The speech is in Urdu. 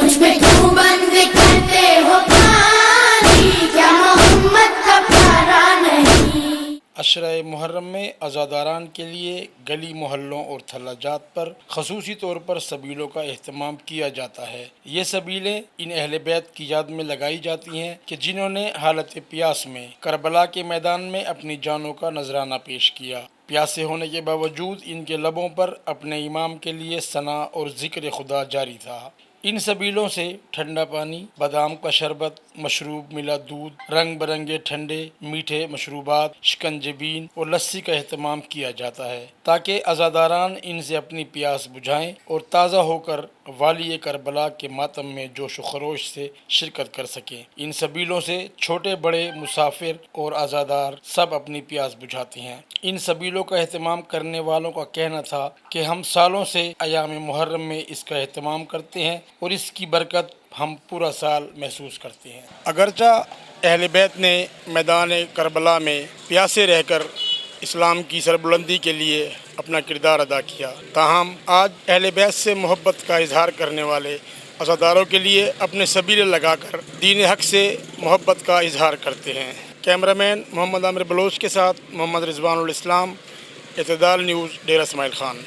مجھ پہ کیوں بند کرتے ہو پانی، کیا محمد کا پیارا نہیں؟ عشرہ محرم میں عزاداران کے لیے گلی محلوں اور تھلہ جات پر خصوصی طور پر سبیلوں کا اہتمام کیا جاتا ہے۔ یہ سبیلیں ان اہل بیت کی یاد میں لگائی جاتی ہیں کہ جنہوں نے حالت پیاس میں کربلا کے میدان میں اپنی جانوں کا نذرانہ پیش کیا۔ پیاسے ہونے کے باوجود ان کے لبوں پر اپنے امام کے لیے ثنا اور ذکر خدا جاری تھا۔ ان سبیلوں سے ٹھنڈا پانی، بادام کا شربت، مشروب ملا دودھ، رنگ برنگے ٹھنڈے میٹھے مشروبات، شکنجبین اور لسی کا اہتمام کیا جاتا ہے تاکہ عزاداران ان سے اپنی پیاس بجھائیں اور تازہ ہو کر والی کربلا کے ماتم میں جوش و خروش سے شرکت کر سکیں۔ ان سبیلوں سے چھوٹے بڑے مسافر اور عزادار سب اپنی پیاس بجھاتے ہیں۔ ان سبیلوں کا اہتمام کرنے والوں کا کہنا تھا کہ ہم سالوں سے ایام محرم میں اس کا اہتمام کرتے ہیں اور اس کی برکت ہم پورا سال محسوس کرتے ہیں۔ اگرچہ اہل بیت نے میدان کربلا میں پیاسے رہ کر اسلام کی سربلندی کے لیے اپنا کردار ادا کیا، تاہم آج اہل بیت سے محبت کا اظہار کرنے والے عزاداروں کے لیے اپنے سبیلے لگا کر دین حق سے محبت کا اظہار کرتے ہیں۔ کیمرہ مین محمد عامر بلوچ کے ساتھ محمد رضوان الاسلام، اعتدال نیوز، ڈیرہ اسماعیل خان۔